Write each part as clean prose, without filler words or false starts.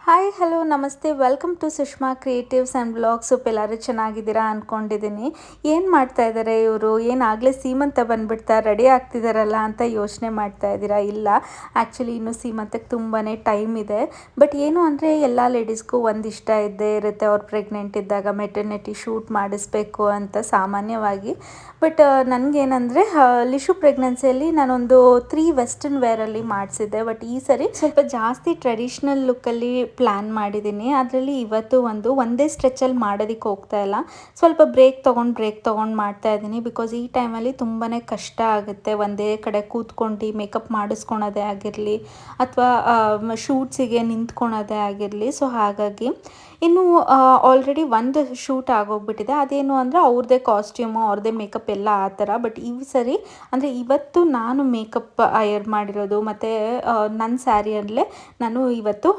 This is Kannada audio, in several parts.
ಹಾಯ್ ಹಲೋ ನಮಸ್ತೆ welcome to Sushma creatives and blogs. ಎಲ್ಲರೂ ಚೆನ್ನಾಗಿದ್ದೀರಾ ಅಂದ್ಕೊಂಡಿದ್ದೀನಿ. ಏನು ಮಾಡ್ತಾ ಇದ್ದಾರೆ ಇವರು, ಏನಾಗಲೇ ಸೀಮಂತ ಬಂದುಬಿಡ್ತಾ ರೆಡಿ ಆಗ್ತಿದ್ದಾರಲ್ಲ ಅಂತ ಯೋಚನೆ ಮಾಡ್ತಾ ಇದ್ದೀರಾ? ಇಲ್ಲ, ಆ್ಯಕ್ಚುಲಿ ಇನ್ನೂ ಸೀಮಂತಕ್ಕೆ ತುಂಬಾ ಟೈಮ್ ಇದೆ. ಬಟ್ ಏನು ಅಂದರೆ ಎಲ್ಲ ಲೇಡೀಸ್ಗೂ ಒಂದು ಇಷ್ಟ ಇದ್ದೇ ಇರುತ್ತೆ, ಅವ್ರು ಪ್ರೆಗ್ನೆಂಟ್ ಇದ್ದಾಗ ಮೆಟರ್ನಿಟಿ ಶೂಟ್ ಮಾಡಿಸ್ಬೇಕು ಅಂತ ಸಾಮಾನ್ಯವಾಗಿ. ಬಟ್ ನನಗೇನಂದರೆ ಲಿಶು ಪ್ರೆಗ್ನೆನ್ಸಿಯಲ್ಲಿ ನಾನೊಂದು 3 ವೆಸ್ಟರ್ನ್ ವೇರಲ್ಲಿ ಮಾಡಿಸಿದ್ದೆ. ಬಟ್ ಈ ಸರಿ ಸ್ವಲ್ಪ ಜಾಸ್ತಿ ಟ್ರೆಡಿಷ್ನಲ್ ಲುಕ್ಕಲ್ಲಿ ಪ್ಲ್ಯಾನ್ ಮಾಡಿದ್ದೀನಿ. ಅದರಲ್ಲಿ ಇವತ್ತು ಒಂದೇ ಸ್ಟ್ರೆಚಲ್ಲಿ ಮಾಡೋದಕ್ಕೆ ಹೋಗ್ತಾ ಇಲ್ಲ, ಸ್ವಲ್ಪ ಬ್ರೇಕ್ ತೊಗೊಂಡು ಮಾಡ್ತಾ ಇದ್ದೀನಿ. ಬಿಕಾಸ್ ಈ ಟೈಮಲ್ಲಿ ತುಂಬಾ ಕಷ್ಟ ಆಗುತ್ತೆ ಒಂದೇ ಕಡೆ ಕೂತ್ಕೊಂಡು ಮೇಕಪ್ ಮಾಡಿಸ್ಕೊಳೋದೇ ಆಗಿರಲಿ ಅಥವಾ ಶೂಟ್ಸಿಗೆ ನಿಂತ್ಕೊಳೋದೇ ಆಗಿರಲಿ. ಸೊ ಹಾಗಾಗಿ ಇನ್ನು ಆಲ್ರೆಡಿ ಒಂದು ಶೂಟ್ ಆಗೋಗ್ಬಿಟ್ಟಿದೆ. ಅದೇನು ಅಂದರೆ ಅವ್ರದ್ದೇ ಕಾಸ್ಟ್ಯೂಮು, ಅವ್ರದ್ದೇ ಮೇಕಪ್ ಎಲ್ಲ ಆ ಥರ. ಬಟ್ ಈ ಸರಿ ಅಂದರೆ ಇವತ್ತು ನಾನು ಮೇಕಪ್ ಅಯರ್ ಮಾಡಿರೋದು ಮತ್ತು ನನ್ನ ಸ್ಯಾರಿಯಲ್ಲೇ ನಾನು ಇವತ್ತು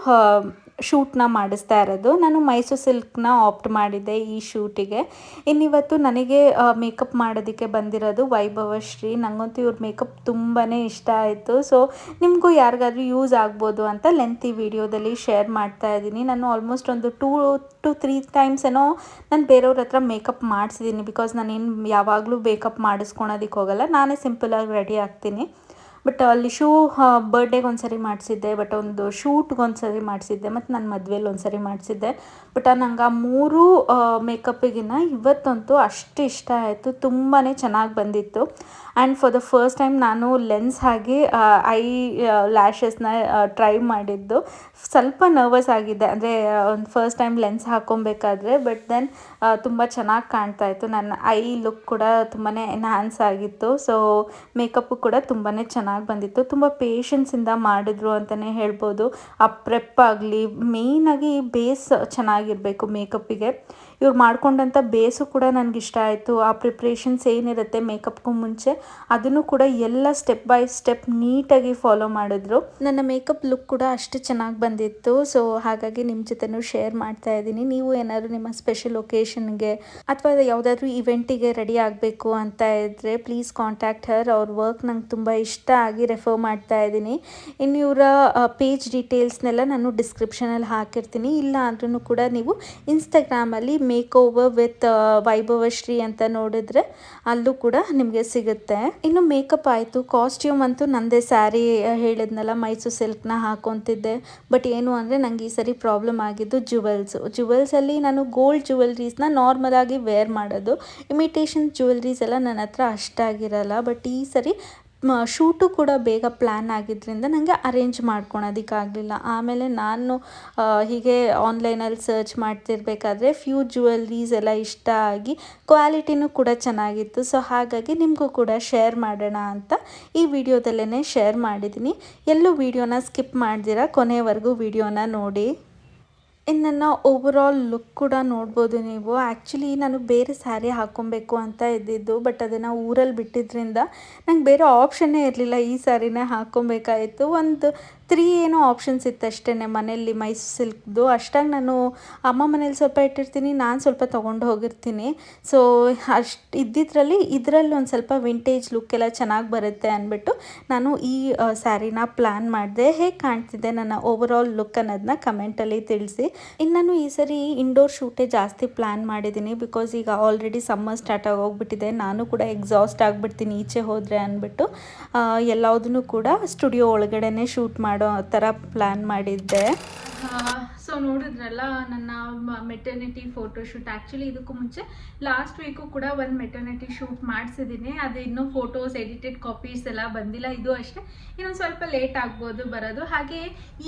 ಶೂಟ್ನ ಮಾಡಿಸ್ತಾ ಇರೋದು. ನಾನು ಮೈಸೂರು ಸಿಲ್ಕ್ನ ಆಪ್ಟ್ ಮಾಡಿದ್ದೆ ಈ ಶೂಟಿಗೆ. ಇನ್ನಿವತ್ತು ನನಗೆ ಮೇಕಪ್ ಮಾಡೋದಕ್ಕೆ ಬಂದಿರೋದು ವೈಭವಶ್ರೀ. ನನಗಂತೂ ಇವ್ರ ಮೇಕಪ್ ತುಂಬಾ ಇಷ್ಟ ಆಯಿತು. ಸೊ ನಿಮಗೂ ಯಾರಿಗಾದ್ರೂ ಯೂಸ್ ಆಗ್ಬೋದು ಅಂತ ಲೆಂತಿ ವಿಡಿಯೋದಲ್ಲಿ ಶೇರ್ ಮಾಡ್ತಾ ಇದ್ದೀನಿ. ನಾನು ಆಲ್ಮೋಸ್ಟ್ ಒಂದು 2 to 3 ಟೈಮ್ಸ್ ಏನೋ ನಾನು ಬೇರೆಯವ್ರ ಹತ್ರ ಮೇಕಪ್ ಮಾಡಿಸಿದ್ದೀನಿ. ಬಿಕಾಸ್ ನಾನೇನು ಯಾವಾಗಲೂ ಮೇಕಪ್ ಮಾಡಿಸ್ಕೊಳೋದಕ್ಕೆ ಹೋಗಲ್ಲ, ನಾನೇ ಸಿಂಪಲಾಗಿ ರೆಡಿ ಆಗ್ತೀನಿ. ಬಟ್ ಲಿಶು ಬರ್ಡೇಗೆ ಒಂದ್ಸರಿ ಮಾಡಿಸಿದ್ದೆ, ಬಟ್ ಒಂದು ಶೂಟ್ಗೆ ಒಂದ್ಸರಿ ಮಾಡಿಸಿದ್ದೆ, ಮತ್ತು ನನ್ನ ಮದುವೆಯಲ್ಲಿ ಒಂದ್ಸರಿ ಮಾಡಿಸಿದ್ದೆ. ಬಟ್ ನಂಗೆ ಆ 3 ಮೇಕಪ್ಪಿಗಿನ್ನ ಇವತ್ತಂತೂ ಅಷ್ಟು ಇಷ್ಟ ಆಯಿತು, ತುಂಬಾ ಚೆನ್ನಾಗಿ ಬಂದಿತ್ತು. And for the first time ನಾನು ಲೆನ್ಸ್ ಹಾಗೆ ಐ ಲ್ಯಾಶಸ್ನ ಟ್ರೈ ಮಾಡಿದ್ದು. ಸ್ವಲ್ಪ ನರ್ವಸ್ ಆಗಿದ್ದೆ, ಅಂದರೆ ಒಂದು ಫಸ್ಟ್ ಟೈಮ್ ಲೆನ್ಸ್ ಹಾಕ್ಕೊಬೇಕಾದ್ರೆ. ಬಟ್ ದೆನ್ ತುಂಬ ಚೆನ್ನಾಗಿ ಕಾಣ್ತಾ ಇತ್ತು. ನನ್ನ ಐ ಲುಕ್ ಕೂಡ ತುಂಬಾ ಎನ್ಹಾನ್ಸ್ ಆಗಿತ್ತು. ಸೊ ಮೇಕಪ್ಪು ಕೂಡ ತುಂಬಾ ಚೆನ್ನಾಗಿ ಬಂದಿತ್ತು. ತುಂಬ ಪೇಷನ್ಸಿಂದ ಮಾಡಿದ್ರು ಅಂತಲೇ ಹೇಳ್ಬೋದು. ಆ ಪ್ರೆಪ್ ಆಗಲಿ, ಮೇಯ್ನಾಗಿ ಬೇಸ್ ಚೆನ್ನಾಗಿರಬೇಕು ಮೇಕಪ್ಪಿಗೆ. ಇವ್ರು ಮಾಡ್ಕೊಂಡಂಥ ಬೇಸು ಕೂಡ ನನಗಿಷ್ಟ ಆಯಿತು. ಆ ಪ್ರಿಪ್ರೇಷನ್ಸ್ ಏನಿರುತ್ತೆ ಮೇಕಪ್ಗೂ ಮುಂಚೆ ಅದನ್ನು ಕೂಡ ಎಲ್ಲ ಸ್ಟೆಪ್ ಬೈ ಸ್ಟೆಪ್ ನೀಟಾಗಿ ಫಾಲೋ ಮಾಡಿದ್ರು. ನನ್ನ ಮೇಕಪ್ ಲುಕ್ ಕೂಡ ಅಷ್ಟು ಚೆನ್ನಾಗಿ ಬಂದಿತ್ತು. ಸೊ ಹಾಗಾಗಿ ನಿಮ್ಮ ಜೊತೆನೂ ಶೇರ್ ಮಾಡ್ತಾ ಇದ್ದೀನಿ. ನೀವು ಏನಾದರೂ ನಿಮ್ಮ ಸ್ಪೆಷಲ್ ಒಕೇಶನ್ಗೆ ಅಥವಾ ಯಾವುದಾದ್ರೂ ಇವೆಂಟಿಗೆ ರೆಡಿ ಆಗಬೇಕು ಅಂತ ಇದ್ದರೆ ಪ್ಲೀಸ್ ಕಾಂಟ್ಯಾಕ್ಟ್ ಹರ್. ಅವ್ರ ವರ್ಕ್ ನಂಗೆ ತುಂಬ ಇಷ್ಟ ಆಗಿ ರೆಫರ್ ಮಾಡ್ತಾ ಇದ್ದೀನಿ. ಇನ್ನು ಇವರ ಪೇಜ್ ಡೀಟೇಲ್ಸ್ನೆಲ್ಲ ನಾನು ಡಿಸ್ಕ್ರಿಪ್ಷನಲ್ಲಿ ಹಾಕಿರ್ತೀನಿ. ಇಲ್ಲ ಅಂದ್ರೂ ಕೂಡ ನೀವು ಇನ್ಸ್ಟಾಗ್ರಾಮಲ್ಲಿ ಮೇಕ್ ಓವರ್ ವಿತ್ ವೈಭವಶ್ರೀ ಅಂತ ನೋಡಿದ್ರೆ ಅಲ್ಲೂ ಕೂಡ ನಿಮಗೆ ಸಿಗುತ್ತೆ. ಇನ್ನು ಮೇಕಪ್ ಆಯಿತು, ಕಾಸ್ಟ್ಯೂಮ್ ಅಂತೂ ನಂದೇ ಸ್ಯಾರಿ ಹೇಳಿದ್ನಲ್ಲ ಮೈಸೂರು ಸಿಲ್ಕ್ನ ಹಾಕೊತಿದ್ದೆ. ಬಟ್ ಏನು ಅಂದರೆ ನನಗೆ ಈ ಸರಿ ಪ್ರಾಬ್ಲಮ್ ಆಗಿದ್ದು ಜುವೆಲ್ಸಲ್ಲಿ ನಾನು ಗೋಲ್ಡ್ ಜುವೆಲ್ರೀಸ್ನ ನಾರ್ಮಲಾಗಿ ವೇರ್ ಮಾಡೋದು. ಇಮಿಟೇಷನ್ ಜುವೆಲ್ರೀಸ್ ಎಲ್ಲ ನನ್ನ ಹತ್ರ ಅಷ್ಟಾಗಿರಲ್ಲ. ಬಟ್ ಈ ಸರಿ ಶೂಟು ಕೂಡ ಬೇಗ ಪ್ಲ್ಯಾನ್ ಆಗಿದ್ದರಿಂದ ನನಗೆ ಅರೇಂಜ್ ಮಾಡ್ಕೊಳೋದಕ್ಕಾಗಲಿಲ್ಲ. ಆಮೇಲೆ ನಾನು ಹೀಗೆ ಆನ್ಲೈನಲ್ಲಿ ಸರ್ಚ್ ಮಾಡ್ತಿರ್ಬೇಕಾದ್ರೆ ಫ್ಯೂ ಜುವೆಲ್ರೀಸ್ ಎಲ್ಲ ಇಷ್ಟ ಆಗಿ ಕ್ವಾಲಿಟಿನೂ ಕೂಡ ಚೆನ್ನಾಗಿತ್ತು. ಸೊ ಹಾಗಾಗಿ ನಿಮಗೂ ಕೂಡ ಶೇರ್ ಮಾಡೋಣ ಅಂತ ಈ ವಿಡಿಯೋದಲ್ಲೇ ಶೇರ್ ಮಾಡಿದ್ದೀನಿ. ಎಲ್ಲೂ ವಿಡಿಯೋನ ಸ್ಕಿಪ್ ಮಾಡ್ದಿರಾ ಕೊನೆವರೆಗೂ ವಿಡಿಯೋನ ನೋಡಿ. ಇನ್ನು ನನ್ನ ಓವರಾಲ್ ಲುಕ್ ಕೂಡ ನೋಡ್ಬೋದು ನೀವು. ಆ್ಯಕ್ಚುಲಿ ನಾನು ಬೇರೆ ಸ್ಯಾರಿ ಹಾಕ್ಕೊಬೇಕು ಅಂತ ಇದ್ದಿದ್ದು, ಬಟ್ ಅದನ್ನು ಊರಲ್ಲಿ ಬಿಟ್ಟಿದ್ದರಿಂದ ನಂಗೆ ಬೇರೆ ಆಪ್ಷನ್ನೇ ಇರಲಿಲ್ಲ, ಈ ಸ್ಯಾರಿನೇ ಹಾಕ್ಕೊಬೇಕಾಯಿತು. ಒಂದು 3 ಏನೋ ಆಪ್ಷನ್ಸ್ ಇತ್ತು ಅಷ್ಟೇ ಮನೆಯಲ್ಲಿ ಮೈಸೂರು ಸಿಲ್ಕ್ದು. ಅಷ್ಟಾಗಿ ನಾನು ಅಮ್ಮ ಮನೇಲಿ ಸ್ವಲ್ಪ ಇಟ್ಟಿರ್ತೀನಿ, ನಾನು ಸ್ವಲ್ಪ ತೊಗೊಂಡು ಹೋಗಿರ್ತೀನಿ. ಸೊ ಅಷ್ಟು ಇದರಲ್ಲಿ ಒಂದು ಸ್ವಲ್ಪ ವಿಂಟೇಜ್ ಲುಕ್ ಎಲ್ಲ ಚೆನ್ನಾಗಿ ಬರುತ್ತೆ ಅಂದ್ಬಿಟ್ಟು ನಾನು ಈ ಸ್ಯಾರಿನ ಪ್ಲ್ಯಾನ್ ಮಾಡಿದೆ. ಹೇಗೆ ಕಾಣ್ತಿದೆ ನನ್ನ ಓವರಾಲ್ ಲುಕ್ ಅನ್ನೋದನ್ನ ಕಮೆಂಟಲ್ಲಿ ತಿಳಿಸಿ. ಇನ್ನು ನಾನು ಈ ಸರಿ ಇಂಡೋರ್ ಶೂಟೇ ಜಾಸ್ತಿ ಪ್ಲ್ಯಾನ್ ಮಾಡಿದ್ದೀನಿ. ಬಿಕಾಸ್ ಈಗ ಆಲ್ರೆಡಿ ಸಮ್ಮರ್ ಸ್ಟಾರ್ಟ್ ಆಗೋಗ್ಬಿಟ್ಟಿದೆ, ನಾನು ಕೂಡ ಎಕ್ಸಾಸ್ಟ್ ಆಗಿಬಿಡ್ತೀನಿ ಈಚೆ ಹೋದರೆ ಅಂದ್ಬಿಟ್ಟು ಎಲ್ಲದನ್ನು ಕೂಡ ಸ್ಟುಡಿಯೋ ಒಳಗಡೆನೇ ಶೂಟ್ ಮಾಡೋ ಥರ ಪ್ಲ್ಯಾನ್ ಮಾಡಿದ್ದೆ. ಸೊ ನೋಡಿದ್ರಲ್ಲ ನನ್ನ ಮೆಟರ್ನಿಟಿ ಫೋಟೋಶೂಟ್. ಆ್ಯಕ್ಚುಲಿ ಇದಕ್ಕೂ ಮುಂಚೆ ಲಾಸ್ಟ್ ವೀಕು ಕೂಡ ಒಂದು ಮೆಟರ್ನಿಟಿ ಶೂಟ್ ಮಾಡಿಸಿದ್ದೀನಿ. ಅದು ಇನ್ನೂ ಫೋಟೋಸ್ ಎಡಿಟೆಡ್ ಕಾಪೀಸ್ ಎಲ್ಲ ಬಂದಿಲ್ಲ. ಇದು ಅಷ್ಟೇ, ಇನ್ನೊಂದು ಸ್ವಲ್ಪ ಲೇಟ್ ಆಗ್ಬೋದು ಬರೋದು. ಹಾಗೆ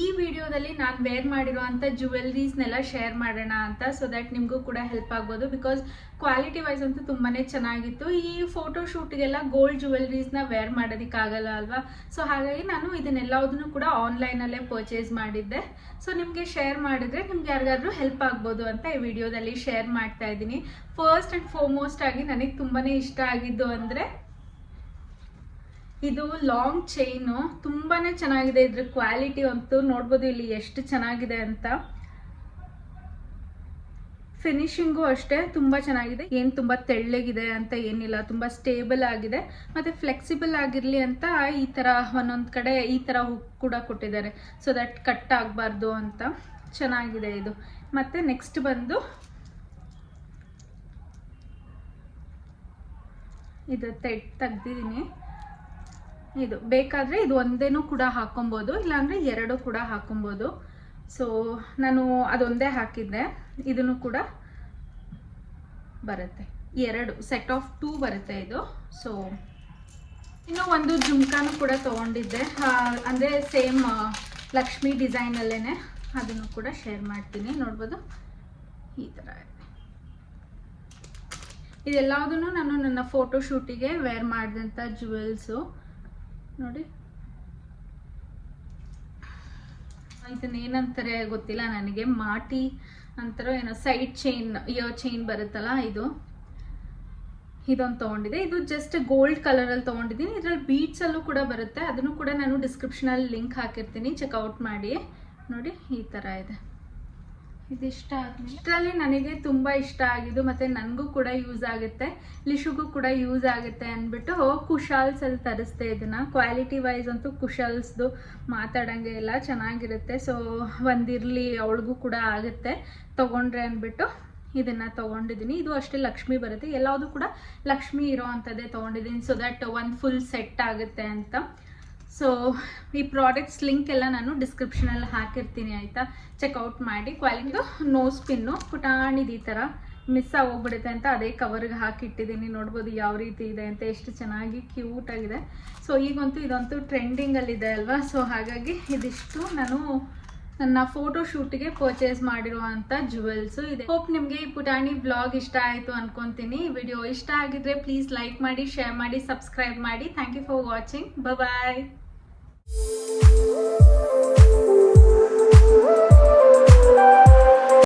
ಈ ವಿಡಿಯೋದಲ್ಲಿ ನಾನು ವೇರ್ ಮಾಡಿರೋವಂಥ ಜುವೆಲ್ರೀಸ್ನೆಲ್ಲ ಶೇರ್ ಮಾಡೋಣ ಅಂತ, ಸೊ ದ್ಯಾಟ್ ನಿಮಗೂ ಕೂಡ ಹೆಲ್ಪ್ ಆಗ್ಬೋದು. ಬಿಕಾಸ್ ಕ್ವಾಲಿಟಿ ವೈಸ್ ಅಂತೂ ತುಂಬಾ ಚೆನ್ನಾಗಿತ್ತು. ಈ ಫೋಟೋ ಶೂಟ್ಗೆಲ್ಲ ಗೋಲ್ಡ್ ಜುವೆಲ್ರೀಸ್ನ ವೇರ್ ಮಾಡೋದಕ್ಕಾಗಲ್ಲ ಅಲ್ವಾ. ಸೊ ಹಾಗಾಗಿ ನಾನು ಇದನ್ನೆಲ್ಲದನ್ನು ಕೂಡ ಆನ್ಲೈನಲ್ಲೇ ಪರ್ಚೇಸ್ ಮಾಡಿದ್ದೆ. ಸೊ ನಿಮಗೆ ಶೇರ್ ಮಾಡಿದ್ರೆ ನಿಮ್ಗೆ ಯಾರಿಗಾದ್ರೂ ಹೆಲ್ಪ್ ಆಗ್ಬೋದು ಅಂತ ಈ ವಿಡಿಯೋದಲ್ಲಿ ಶೇರ್ ಮಾಡ್ತಾ ಇದ್ದೀನಿ. ಫಸ್ಟ್ ಆ್ಯಂಡ್ ಫಾರ್ಮೋಸ್ಟ್ ಆಗಿ ನನಗೆ ತುಂಬಾ ಇಷ್ಟ ಆಗಿದ್ದು ಅಂದರೆ ಇದು ಲಾಂಗ್ ಚೈನು. ತುಂಬಾ ಚೆನ್ನಾಗಿದೆ, ಇದ್ರ ಕ್ವಾಲಿಟಿ ಅಂತೂ ನೋಡ್ಬೋದು ಇಲ್ಲಿ ಎಷ್ಟು ಚೆನ್ನಾಗಿದೆ ಅಂತ. ಫಿನಿಶಿಂಗು ಅಷ್ಟೇ ತುಂಬ ಚೆನ್ನಾಗಿದೆ. ಏನು ತುಂಬ ತೆಳ್ಳಗಿದೆ ಅಂತ ಏನಿಲ್ಲ, ತುಂಬ ಸ್ಟೇಬಲ್ ಆಗಿದೆ ಮತ್ತು ಫ್ಲೆಕ್ಸಿಬಲ್ ಆಗಿರಲಿ ಅಂತ ಈ ಥರ ಒಂದೊಂದು ಕಡೆ ಈ ಥರ ಹುಕ್ ಕೂಡ ಕೊಟ್ಟಿದ್ದಾರೆ, ಸೊ ದಟ್ ಕಟ್ ಆಗಬಾರ್ದು ಅಂತ. ಚೆನ್ನಾಗಿದೆ ಇದು. ಮತ್ತು ನೆಕ್ಸ್ಟ್ ಬಂದು ಇದು ತೆಗ್ದಿದ್ದೀನಿ. ಇದು ಬೇಕಾದರೆ ಇದು ಒಂದೇನೂ ಕೂಡ ಹಾಕೊಬೋದು, ಇಲ್ಲಾಂದರೆ 2 ಕೂಡ ಹಾಕೊಬೋದು. ಸೊ ನಾನು ಅದೊಂದೇ ಹಾಕಿದ್ದೆ. ಇದನ್ನು ಕೂಡ ಬರುತ್ತೆ, 2 ಸೆಟ್ ಆಫ್ 2 ಬರುತ್ತೆ ಇದು. ಸೊ ಇನ್ನೂ ಒಂದು ಜುಮ್ಕಾನು ಕೂಡ ತೊಗೊಂಡಿದ್ದೆ, ಅಂದರೆ ಸೇಮ್ ಲಕ್ಷ್ಮಿ ಡಿಸೈನಲ್ಲೇ. ಅದನ್ನು ಕೂಡ ಶೇರ್ ಮಾಡ್ತೀನಿ, ನೋಡ್ಬೋದು ಈ ಥರ. ಇದೆಲ್ಲದನ್ನು ನಾನು ನನ್ನ ಫೋಟೋಶೂಟಿಗೆ ವೇರ್ ಮಾಡಿದಂಥ ಜುವೆಲ್ಸು ನೋಡಿ. ಇದನ್ನೇನಂತಾರೆ ಗೊತ್ತಿಲ್ಲ ನನಗೆ, ಮಾಟಿ ಅಂತಾರೋ ಏನೋ, ಸೈಡ್ ಚೈನ್, ಇಯರ್ ಚೈನ್ ಬರುತ್ತಲ್ಲ, ಇದೊಂದು ತೊಗೊಂಡಿದ್ದೆ. ಇದು ಜಸ್ಟ್ ಗೋಲ್ಡ್ ಕಲರಲ್ಲಿ ತೊಗೊಂಡಿದ್ದೀನಿ. ಇದರಲ್ಲಿ ಬೀಡ್ಸಲ್ಲೂ ಕೂಡ ಬರುತ್ತೆ, ಅದನ್ನು ಕೂಡ ನಾನು ಡಿಸ್ಕ್ರಿಪ್ಷನಲ್ಲಿ ಲಿಂಕ್ ಹಾಕಿರ್ತೀನಿ, ಚೆಕ್ಔಟ್ ಮಾಡಿ ನೋಡಿ. ಈ ಥರ ಇದೆ. ಇದಿಷ್ಟ ಆದಮೇಲೆ ಇದರಲ್ಲಿ ನನಗೆ ತುಂಬ ಇಷ್ಟ ಆಗಿದ್ದು, ಮತ್ತು ನನಗೂ ಕೂಡ ಯೂಸ್ ಆಗುತ್ತೆ, ಲಿಶುಗೂ ಕೂಡ ಯೂಸ್ ಆಗುತ್ತೆ ಅಂದ್ಬಿಟ್ಟು ಕುಶಾಲ್ಸಲ್ಲಿ ತರಿಸ್ದೆ ಇದನ್ನು. ಕ್ವಾಲಿಟಿ ವೈಸ್ ಅಂತೂ ಕುಶಾಲ್ಸ್ದು ಮಾತಾಡೋಂಗೆ ಇಲ್ಲ, ಚೆನ್ನಾಗಿರುತ್ತೆ. ಸೊ ಒಂದಿರಲಿ, ಅವಳಿಗೂ ಕೂಡ ಆಗುತ್ತೆ ತೊಗೊಂಡ್ರೆ ಅಂದ್ಬಿಟ್ಟು ಇದನ್ನು ತೊಗೊಂಡಿದ್ದೀನಿ. ಇದು ಅಷ್ಟೇ ಲಕ್ಷ್ಮಿ ಬರುತ್ತೆ, ಎಲ್ಲದೂ ಕೂಡ ಲಕ್ಷ್ಮಿ ಇರೋ ಅಂಥದ್ದೇ ತೊಗೊಂಡಿದ್ದೀನಿ, ಸೊ ದಟ್ ಒಂದು ಫುಲ್ ಸೆಟ್ ಆಗುತ್ತೆ ಅಂತ. ಸೊ ಈ ಪ್ರಾಡಕ್ಟ್ಸ್ ಲಿಂಕ್ ಎಲ್ಲ ನಾನು ಡಿಸ್ಕ್ರಿಪ್ಷನಲ್ಲಿ ಹಾಕಿರ್ತೀನಿ, ಆಯಿತಾ, ಚೆಕ್ಔಟ್ ಮಾಡಿ. ಕ್ವಾಲಿಟಿದು ನೋಸ್ ಪಿನ್ನು ಪುಟಾಣಿದು ಈ ಥರ ಮಿಸ್ ಆಗೋಗ್ಬಿಡುತ್ತೆ ಅಂತ ಅದೇ ಕವರ್ಗೆ ಹಾಕಿಟ್ಟಿದ್ದೀನಿ. ನೋಡ್ಬೋದು ಯಾವ ರೀತಿ ಇದೆ ಅಂತ, ಎಷ್ಟು ಚೆನ್ನಾಗಿ ಕ್ಯೂಟಾಗಿದೆ. ಸೊ ಈಗಂತೂ ಇದಂತೂ ಟ್ರೆಂಡಿಂಗಲ್ಲಿದೆ ಅಲ್ವಾ, ಸೊ ಹಾಗಾಗಿ ಇದಿಷ್ಟು ನಾನು ನನ್ನ ಫೋಟೋ ಶೂಟ್ಗೆ ಪರ್ಚೇಸ್ ಮಾಡಿರುವಂಥ ಜುವೆಲ್ಸು ಇದೆ. ಹೋಪ್ ನಿಮಗೆ ಈ ಪುಟಾಣಿ ಬ್ಲಾಗ್ ಇಷ್ಟ ಆಯಿತು ಅನ್ಕೊತೀನಿ. ವಿಡಿಯೋ ಇಷ್ಟ ಆಗಿದ್ರೆ ಪ್ಲೀಸ್ ಲೈಕ್ ಮಾಡಿ, ಶೇರ್ ಮಾಡಿ, ಸಬ್ಸ್ಕ್ರೈಬ್ ಮಾಡಿ. Thank you for watching. Bye.